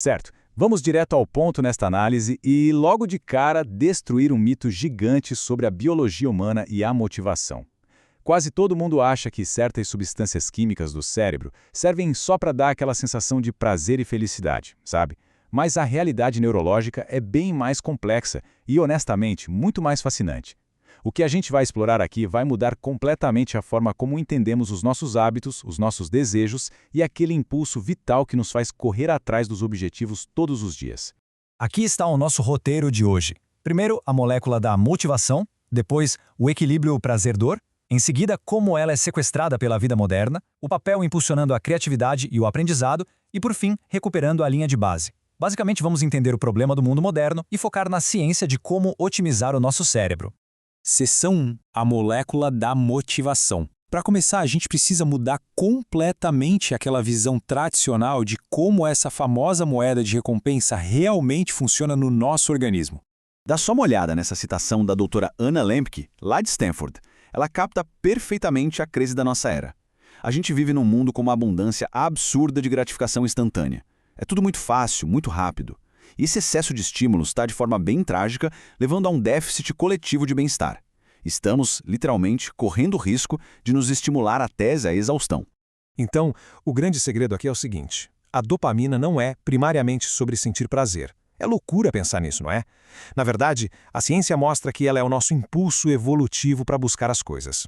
Certo, vamos direto ao ponto nesta análise e, logo de cara, destruir um mito gigante sobre a biologia humana e a motivação. Quase todo mundo acha que certas substâncias químicas do cérebro servem só para dar aquela sensação de prazer e felicidade, sabe? Mas a realidade neurológica é bem mais complexa e, honestamente, muito mais fascinante. O que a gente vai explorar aqui vai mudar completamente a forma como entendemos os nossos hábitos, os nossos desejos e aquele impulso vital que nos faz correr atrás dos objetivos todos os dias. Aqui está o nosso roteiro de hoje. Primeiro, a molécula da motivação, depois, o equilíbrio prazer-dor, em seguida, como ela é sequestrada pela vida moderna, o papel impulsionando a criatividade e o aprendizado, e por fim, recuperando a linha de base. Basicamente, vamos entender o problema do mundo moderno e focar na ciência de como otimizar o nosso cérebro. Seção 1. A molécula da motivação. Para começar, a gente precisa mudar completamente aquela visão tradicional de como essa famosa moeda de recompensa realmente funciona no nosso organismo. Dá só uma olhada nessa citação da doutora Anna Lembke, lá de Stanford. Ela capta perfeitamente a crise da nossa era. A gente vive num mundo com uma abundância absurda de gratificação instantânea. É tudo muito fácil, muito rápido. E esse excesso de estímulos está, de forma bem trágica, levando a um déficit coletivo de bem-estar. Estamos, literalmente, correndo o risco de nos estimular até a exaustão. Então, o grande segredo aqui é o seguinte: a dopamina não é primariamente sobre sentir prazer. É loucura pensar nisso, não é? Na verdade, a ciência mostra que ela é o nosso impulso evolutivo para buscar as coisas.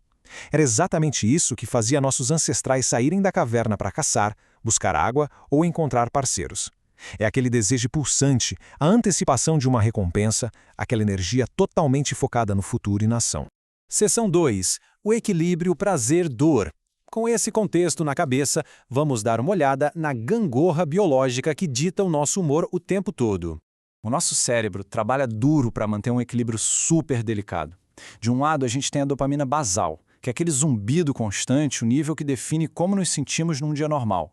Era exatamente isso que fazia nossos ancestrais saírem da caverna para caçar, buscar água ou encontrar parceiros. É aquele desejo pulsante, a antecipação de uma recompensa, aquela energia totalmente focada no futuro e na ação. Seção 2. O equilíbrio prazer-dor. Com esse contexto na cabeça, vamos dar uma olhada na gangorra biológica que dita o nosso humor o tempo todo. O nosso cérebro trabalha duro para manter um equilíbrio super delicado. De um lado, a gente tem a dopamina basal, que é aquele zumbido constante, o nível que define como nos sentimos num dia normal.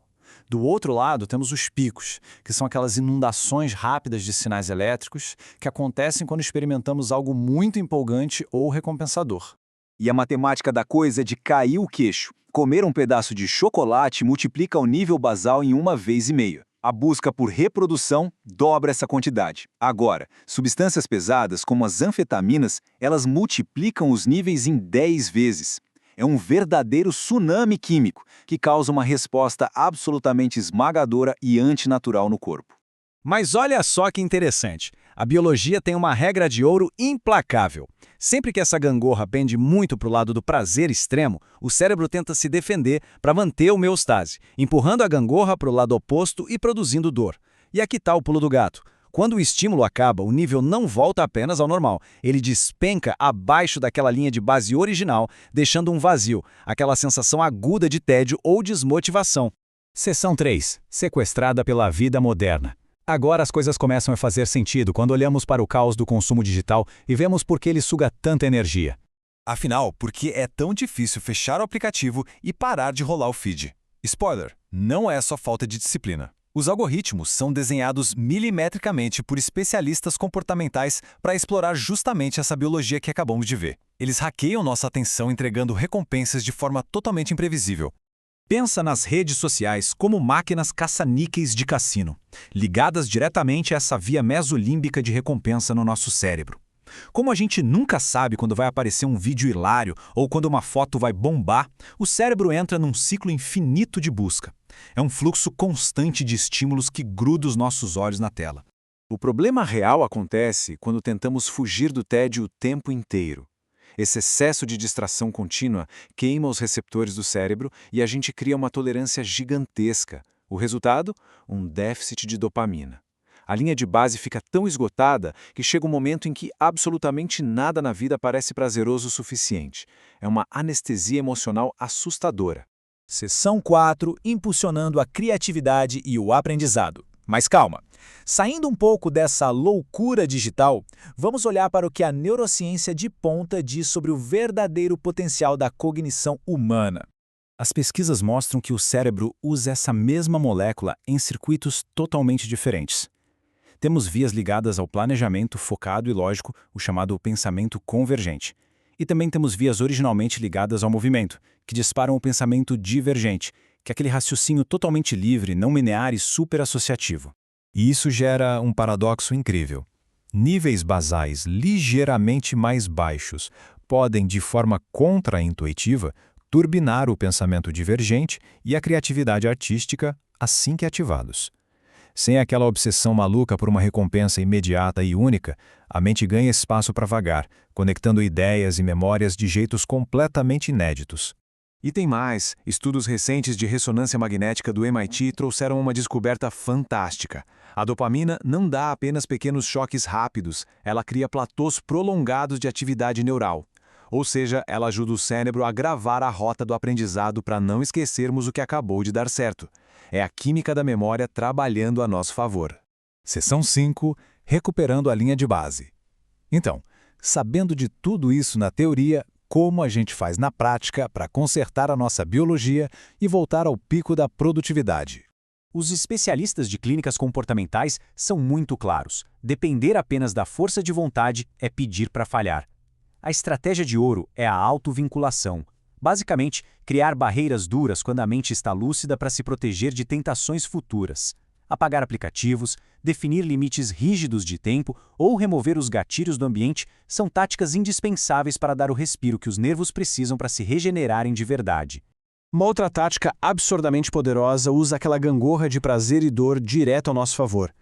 Do outro lado, temos os picos, que são aquelas inundações rápidas de sinais elétricos que acontecem quando experimentamos algo muito empolgante ou recompensador. E a matemática da coisa é de cair o queixo. Comer um pedaço de chocolate multiplica o nível basal em 1,5 vezes. A busca por reprodução dobra essa quantidade. Agora, substâncias pesadas, como as anfetaminas, elas multiplicam os níveis em 10 vezes. É um verdadeiro tsunami químico que causa uma resposta absolutamente esmagadora e antinatural no corpo. Mas olha só que interessante. A biologia tem uma regra de ouro implacável. Sempre que essa gangorra pende muito para o lado do prazer extremo, o cérebro tenta se defender para manter a homeostase, empurrando a gangorra para o lado oposto e produzindo dor. E aqui está o pulo do gato. Quando o estímulo acaba, o nível não volta apenas ao normal. Ele despenca abaixo daquela linha de base original, deixando um vazio, aquela sensação aguda de tédio ou desmotivação. Seção 3. Sequestrada pela vida moderna. Agora as coisas começam a fazer sentido quando olhamos para o caos do consumo digital e vemos por que ele suga tanta energia. Afinal, por que é tão difícil fechar o aplicativo e parar de rolar o feed? Spoiler, não é só falta de disciplina. Os algoritmos são desenhados milimetricamente por especialistas comportamentais para explorar justamente essa biologia que acabamos de ver. Eles hackeiam nossa atenção entregando recompensas de forma totalmente imprevisível. Pensa nas redes sociais como máquinas caça-níqueis de cassino, ligadas diretamente a essa via mesolímbica de recompensa no nosso cérebro. Como a gente nunca sabe quando vai aparecer um vídeo hilário ou quando uma foto vai bombar, o cérebro entra num ciclo infinito de busca. É um fluxo constante de estímulos que gruda os nossos olhos na tela. O problema real acontece quando tentamos fugir do tédio o tempo inteiro. Esse excesso de distração contínua queima os receptores do cérebro e a gente cria uma tolerância gigantesca. O resultado? Um déficit de dopamina. A linha de base fica tão esgotada que chega um momento em que absolutamente nada na vida parece prazeroso o suficiente. É uma anestesia emocional assustadora. Seção 4. Impulsionando a criatividade e o aprendizado. Mas calma, saindo um pouco dessa loucura digital, vamos olhar para o que a neurociência de ponta diz sobre o verdadeiro potencial da cognição humana. As pesquisas mostram que o cérebro usa essa mesma molécula em circuitos totalmente diferentes. Temos vias ligadas ao planejamento focado e lógico, o chamado pensamento convergente. E também temos vias originalmente ligadas ao movimento, que disparam o pensamento divergente, que é aquele raciocínio totalmente livre, não linear e superassociativo. E isso gera um paradoxo incrível. Níveis basais ligeiramente mais baixos podem, de forma contraintuitiva, turbinar o pensamento divergente e a criatividade artística assim que ativados. Sem aquela obsessão maluca por uma recompensa imediata e única, a mente ganha espaço para vagar, conectando ideias e memórias de jeitos completamente inéditos. E tem mais, estudos recentes de ressonância magnética do MIT trouxeram uma descoberta fantástica. A dopamina não dá apenas pequenos choques rápidos, ela cria platôs prolongados de atividade neural. Ou seja, ela ajuda o cérebro a gravar a rota do aprendizado para não esquecermos o que acabou de dar certo. É a química da memória trabalhando a nosso favor. Seção 5. Recuperando a linha de base. Então, sabendo de tudo isso na teoria, como a gente faz na prática para consertar a nossa biologia e voltar ao pico da produtividade? Os especialistas de clínicas comportamentais são muito claros. Depender apenas da força de vontade é pedir para falhar. A estratégia de ouro é a autovinculação. Basicamente, criar barreiras duras quando a mente está lúcida para se proteger de tentações futuras. Apagar aplicativos, definir limites rígidos de tempo ou remover os gatilhos do ambiente são táticas indispensáveis para dar o respiro que os nervos precisam para se regenerarem de verdade. Uma outra tática absurdamente poderosa usa aquela gangorra de prazer e dor direto ao nosso favor.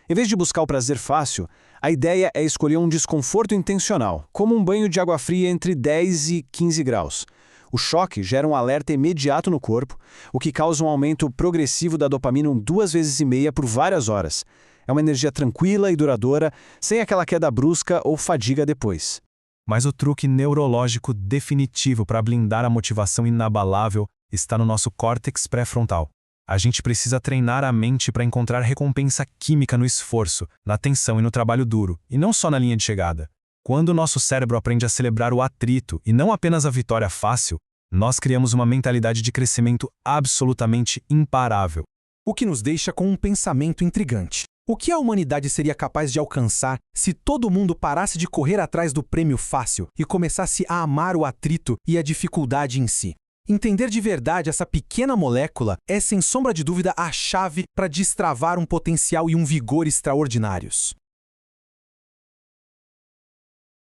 Em vez de buscar o prazer fácil, a ideia é escolher um desconforto intencional, como um banho de água fria entre 10 e 15 graus. O choque gera um alerta imediato no corpo, o que causa um aumento progressivo da dopamina 2,5 vezes por várias horas. É uma energia tranquila e duradoura, sem aquela queda brusca ou fadiga depois. Mas o truque neurológico definitivo para blindar a motivação inabalável está no nosso córtex pré-frontal. A gente precisa treinar a mente para encontrar recompensa química no esforço, na tensão e no trabalho duro, e não só na linha de chegada. Quando o nosso cérebro aprende a celebrar o atrito e não apenas a vitória fácil, nós criamos uma mentalidade de crescimento absolutamente imparável. O que nos deixa com um pensamento intrigante. O que a humanidade seria capaz de alcançar se todo mundo parasse de correr atrás do prêmio fácil e começasse a amar o atrito e a dificuldade em si? Entender de verdade essa pequena molécula é, sem sombra de dúvida, a chave para destravar um potencial e um vigor extraordinários.